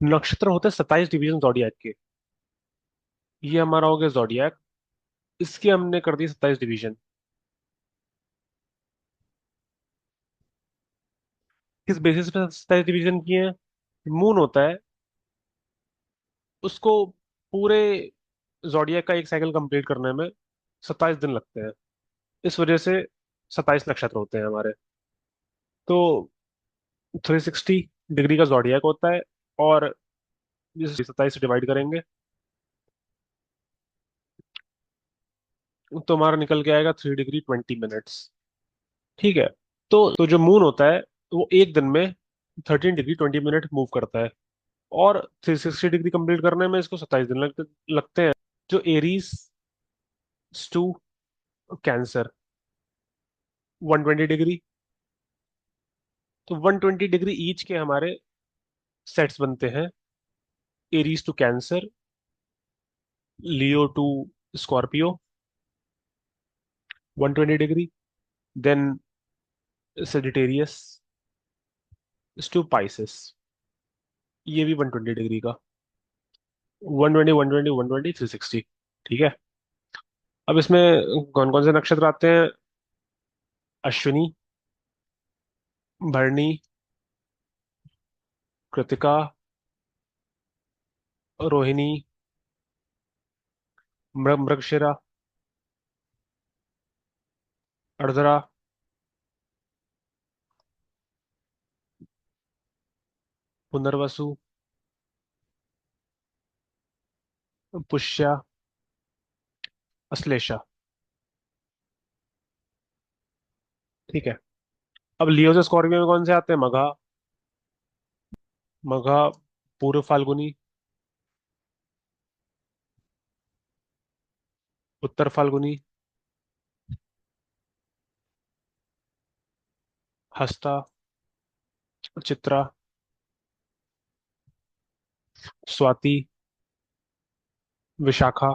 नक्षत्र होते हैं 27 डिवीजन जोडियाक के। ये हमारा हो गया जोडियाक। इसके हमने कर दिए 27 डिवीजन। किस बेसिस पे 27 डिवीजन किए हैं? मून होता है, उसको पूरे जोडियाक का एक साइकिल कंप्लीट करने में 27 दिन लगते हैं। इस वजह से 27 नक्षत्र होते हैं हमारे। तो 360 डिग्री का जोडियाक होता है। और जिस 27 से डिवाइड करेंगे तो हमारा निकल के आएगा 3 डिग्री 20 मिनट्स। ठीक है। तो जो मून होता है वो एक दिन में 13 डिग्री 20 मिनट मूव करता है। और 360 डिग्री कंप्लीट करने में इसको 27 दिन लगते हैं। जो एरीज टू कैंसर 120 डिग्री। तो 120 डिग्री ईच के हमारे सेट्स बनते हैं। Aries to Cancer, Leo to Scorpio 120 degree. Then Sagittarius to Pisces, ये भी 120 डिग्री का। 120 120 120 360। ठीक है। अब इसमें कौन कौन से नक्षत्र आते हैं? अश्विनी, भरणी, कृतिका, रोहिणी, मृगशिरा, अर्द्रा, पुनर्वसु, पुष्या, अश्लेषा। ठीक है। अब लियो से स्कॉर्पियो में कौन से आते हैं? मघा, मघा, पूर्व फाल्गुनी, उत्तर फाल्गुनी, हस्ता, चित्रा, स्वाति, विशाखा,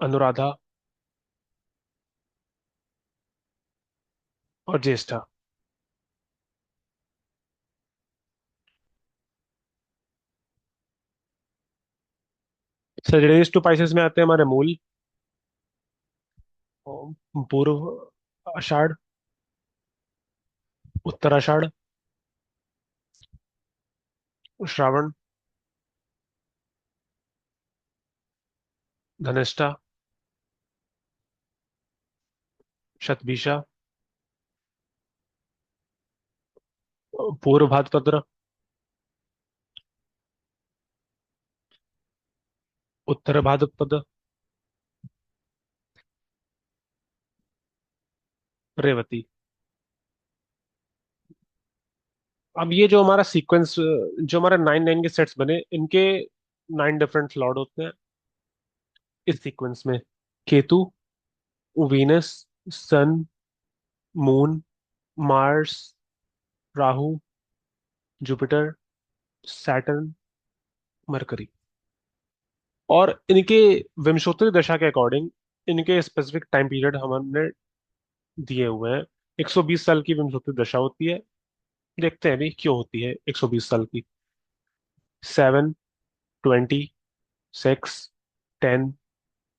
अनुराधा और ज्येष्ठा। सजिटेरियस टू पाइसेस में आते हैं हमारे मूल, पूर्व आषाढ़, उत्तराषाढ़, श्रावण, धनिष्ठा, शतभिषा, पूर्व भाद्रपद, उत्तर भाद्रपद, रेवती। अब ये जो हमारा सीक्वेंस, जो हमारे 9 9 के सेट्स बने, इनके 9 डिफरेंट स्लॉट होते हैं इस सीक्वेंस में। Ketu, Venus, sun, moon, Mars, Rahu, Jupiter, Saturn, Mercury. और इनके विंशोत्तरी दशा के अकॉर्डिंग इनके स्पेसिफिक टाइम पीरियड हमने दिए हुए हैं। 120 साल की विंशोत्तरी दशा होती है। देखते हैं अभी क्यों होती है 120 साल की। 7, 20, 6, 10,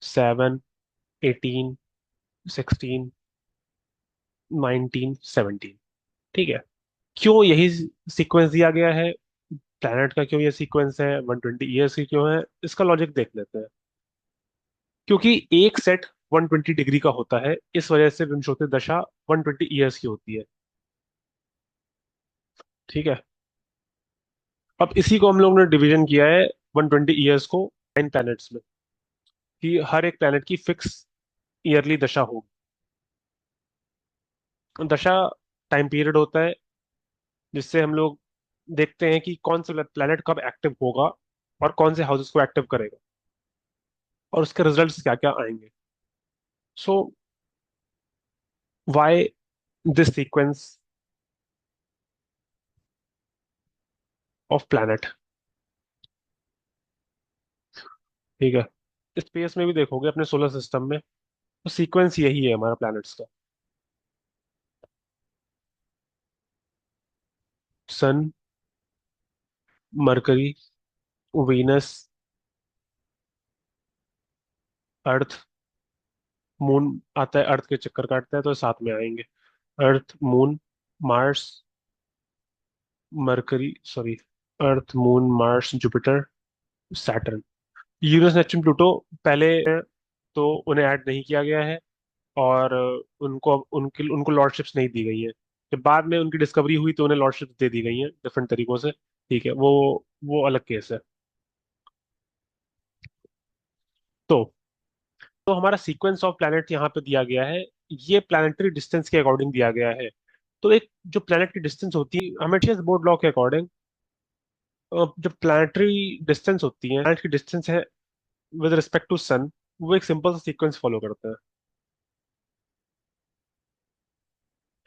7, 18, 16, 19, 17। ठीक है। क्यों यही सीक्वेंस दिया गया है? प्लैनेट का क्यों ये सीक्वेंस है? 120 ईयर्स की क्यों है? इसका लॉजिक देख लेते हैं। क्योंकि एक सेट 120 डिग्री का होता है, इस वजह से विंशोत्तरी दशा 120 ईयर्स की होती है। ठीक है। अब इसी को हम लोग ने डिवीजन किया है 120 ईयर्स को 9 प्लैनेट्स में, कि हर एक प्लैनेट की फिक्स ईयरली दशा होगी। दशा टाइम पीरियड होता है जिससे हम लोग देखते हैं कि कौन सा प्लैनेट कब एक्टिव होगा और कौन से हाउसेस को एक्टिव करेगा और उसके रिजल्ट्स क्या क्या आएंगे। So why this sequence of planet? ठीक है। स्पेस में भी देखोगे अपने सोलर सिस्टम में, तो सीक्वेंस यही है हमारा प्लैनेट्स का। सन, मरकरी, वीनस, अर्थ, मून आता है, अर्थ के चक्कर काटता है तो साथ में आएंगे। Earth, moon, Mars, Mercury, sorry, Earth, moon, Mars, Jupiter, Saturn. Uranus, Neptune, Pluto पहले हैं, तो उन्हें ऐड नहीं किया गया है। और उनको उनकी उनको लॉर्डशिप्स नहीं दी गई हैं। जब बाद में उनकी डिस्कवरी हुई तो उन्हें लॉर्डशिप्स दे दी गई हैं डिफरेंट तरीकों से। ठीक है, वो अलग केस है। तो तो हमारा सीक्वेंस ऑफ प्लैनेट यहाँ पे दिया गया है। ये प्लानिटरी डिस्टेंस के अकॉर्डिंग दिया गया है। तो एक जो प्लैनेट की डिस्टेंस होती है हमेशा बोर्ड लॉ के अकॉर्डिंग, जो प्लानिटरी डिस्टेंस होती है, प्लैनेट की डिस्टेंस है विद रिस्पेक्ट टू सन, वो एक सिंपल सा सीक्वेंस फॉलो करता है।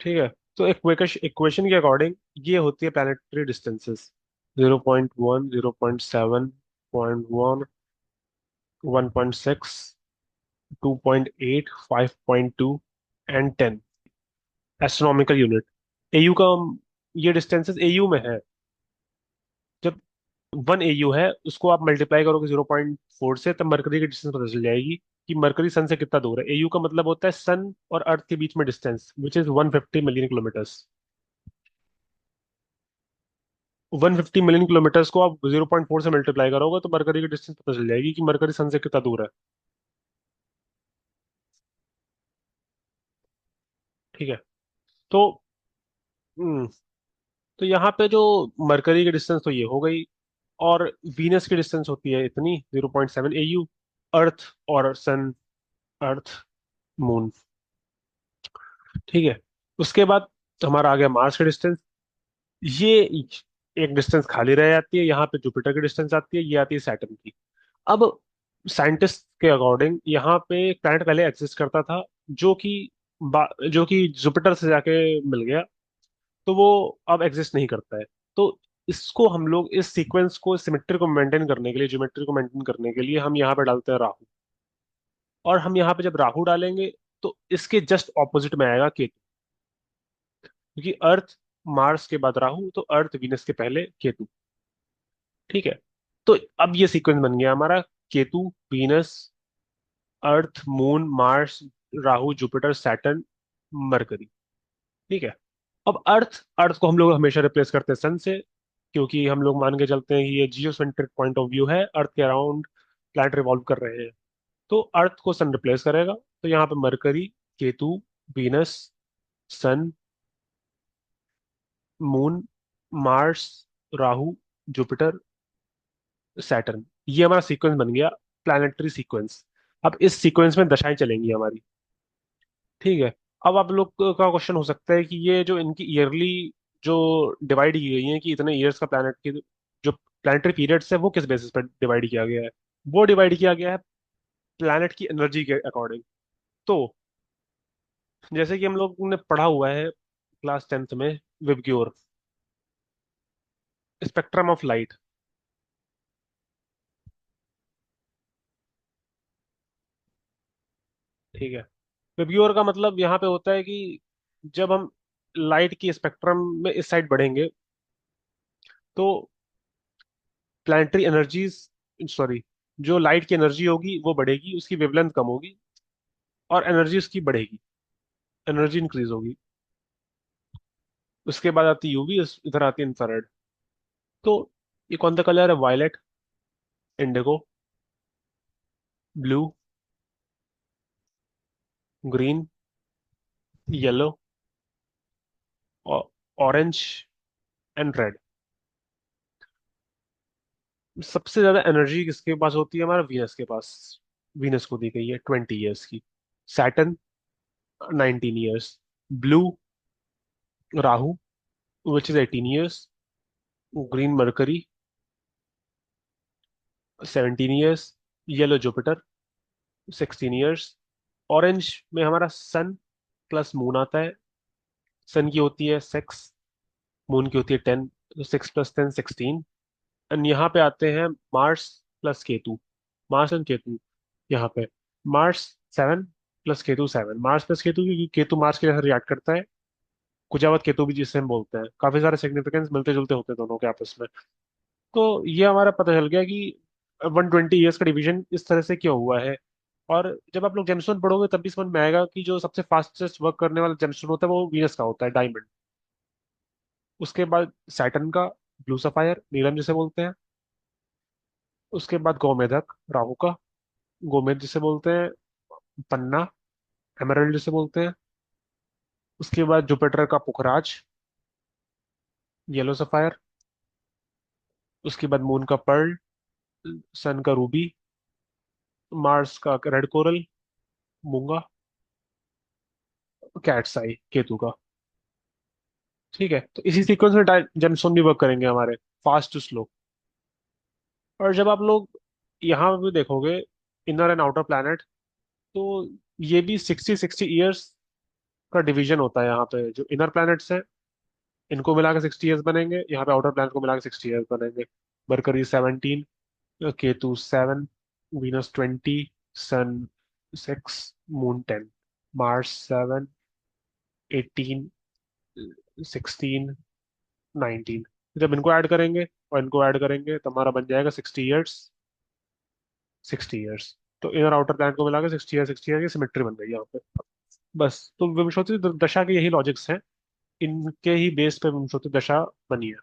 ठीक है। तो इक्वेशन के अकॉर्डिंग ये होती है planetary distances: 0.1, 0.7, 0.1, 1.6, 2.8, 5.2 and 10 astronomical unit. AU का, ये डिस्टेंसेस एयू में है। जब 1 AU है, उसको आप मल्टीप्लाई करोगे 0.4 से, तब मरकरी की डिस्टेंस पता चल जाएगी कि मरकरी सन से कितना दूर है। एयू का मतलब होता है सन और अर्थ के बीच में distance, which is 150 million kilometres. 150 million kilometres को आप 0.4 से मल्टीप्लाई करोगे तो मरकरी की डिस्टेंस पता चल जाएगी कि मरकरी सन से कितना दूर है। ठीक है। तो हम्म, तो यहाँ पे जो मरकरी की डिस्टेंस तो ये हो गई। और वीनस की डिस्टेंस होती है इतनी, 0.7 AU। अर्थ और सन, अर्थ, मून। ठीक है। उसके बाद हमारा आ गया मार्स की डिस्टेंस। ये एक डिस्टेंस खाली रह जाती है, यहाँ पे जुपिटर की डिस्टेंस आती है, ये आती है सैटर्न की। अब साइंटिस्ट के अकॉर्डिंग यहाँ पे एक प्लैनेट पहले एग्जिस्ट करता था, जो कि जो कि जुपिटर से जाके मिल गया। तो वो अब एग्जिस्ट नहीं करता है। तो इसको हम लोग इस सीक्वेंस को, सिमेट्री को मेंटेन करने के लिए, ज्योमेट्री को मेंटेन करने के लिए हम यहाँ पे डालते हैं राहु। और हम यहाँ पे जब राहु डालेंगे तो इसके जस्ट ऑपोजिट में आएगा केतु। क्योंकि अर्थ, मार्स के बाद राहु, तो अर्थ वीनस के पहले केतु। ठीक है। तो अब ये सीक्वेंस बन गया हमारा: Ketu, Venus, Earth, moon, Mars, Rahu, Jupiter, Saturn, Mercury. ठीक है। अब अर्थ अर्थ को हम लोग हमेशा रिप्लेस करते हैं सन से, क्योंकि हम लोग मान के चलते हैं कि ये जियोसेंट्रिक पॉइंट ऑफ व्यू है, अर्थ के अराउंड प्लैनेट रिवॉल्व कर रहे हैं। तो अर्थ को सन रिप्लेस करेगा, तो यहाँ पे Mercury, Ketu, Venus, sun, moon, Mars, Rahu, Jupiter, Saturn. ये हमारा सीक्वेंस बन गया, प्लानिटरी सीक्वेंस। अब इस सीक्वेंस में दशाएं चलेंगी हमारी। ठीक है। अब आप लोग का क्वेश्चन हो सकता है कि ये जो इनकी ईयरली जो डिवाइड की गई है कि इतने ईयर्स का प्लानट की जो प्लानिटरी पीरियड्स है, वो किस बेसिस पर डिवाइड किया गया है? वो डिवाइड किया गया है प्लानट की एनर्जी के अकॉर्डिंग। तो जैसे कि हम लोग ने पढ़ा हुआ है क्लास 10th में, विबग्योर, स्पेक्ट्रम ऑफ लाइट। ठीक है। विबग्योर का मतलब यहाँ पे होता है कि जब हम लाइट की स्पेक्ट्रम में इस साइड बढ़ेंगे, तो प्लानिटरी एनर्जीज, सॉरी, जो लाइट की एनर्जी होगी वो बढ़ेगी, उसकी वेवलेंथ कम होगी, और एनर्जी उसकी बढ़ेगी, एनर्जी इंक्रीज होगी। उसके बाद आती यूवी, इधर आती है इंफ्रारेड। तो ये कौन सा कलर है? Violet, indigo, blue, green, yellow, orange and red. सबसे ज्यादा एनर्जी किसके पास होती है? हमारा वीनस के पास। वीनस को दी गई है 20 ईयर्स की। Saturn 19 years. Blue, Rahu, which is 18 years. Green, mercury 17 years. Yellow, Jupiter 16 years. Orange में हमारा सन प्लस मून आता है। सन की होती है 6, मून की होती है 10, तो 6 + 10 16। एंड यहाँ पे आते हैं Mars plus Ketu. Mars and Ketu यहाँ पे, Mars 7 plus Ketu 7। Mars plus Ketu, क्योंकि केतु मार्स के साथ रिएक्ट करता है। कुजावत केतु भी जिसे हम बोलते हैं, काफी सारे सिग्निफिकेंस मिलते जुलते होते हैं दोनों के आपस में। तो ये हमारा पता चल गया कि 120 ईयर्स का डिवीजन इस तरह से क्यों हुआ है। और जब आप लोग जेमस्टोन पढ़ोगे तब भी समझ में आएगा कि जो सबसे फास्टेस्ट वर्क करने वाला जेमस्टोन होता है वो वीनस का होता है, डायमंड। उसके बाद सैटर्न का ब्लू सफायर, नीलम जिसे बोलते हैं। उसके बाद गोमेदक, राहु का। गोमेद जिसे बोलते हैं, पन्ना, एमराल्ड जिसे बोलते हैं। उसके बाद जुपिटर का पुखराज, येलो सफायर। उसके बाद मून का पर्ल, सन का रूबी, मार्स का रेड कोरल, मूंगा, कैट्स आई केतु का। ठीक है, तो इसी सीक्वेंस में जेमस्टोन भी वर्क करेंगे हमारे, फास्ट टू स्लो। और जब आप लोग यहाँ भी देखोगे, इनर एंड आउटर प्लैनेट, तो ये भी 60-60 ईयर्स का डिवीजन होता है यहाँ पे। जो इनर प्लैनेट्स हैं इनको मिला के 60 ईयर्स बनेंगे, यहाँ पे आउटर प्लैनेट को मिला के 60 ईयर्स बनेंगे। मरकरी 17, केतु 7, वीनस 20, सन 6, मून 10, मार्स 7, 18, 16, 19। जब इनको ऐड करेंगे और इनको ऐड करेंगे तो हमारा बन जाएगा 60 ईयर्स, 60 ईयर्स। तो इनर आउटर प्लैनेट को मिला के 60 ईयर, 60 ईयर की सिमेट्री बन गई यहाँ पे। बस, तो विंशोती दशा के यही लॉजिक्स हैं, इनके ही बेस पे विंशोती दशा बनी है।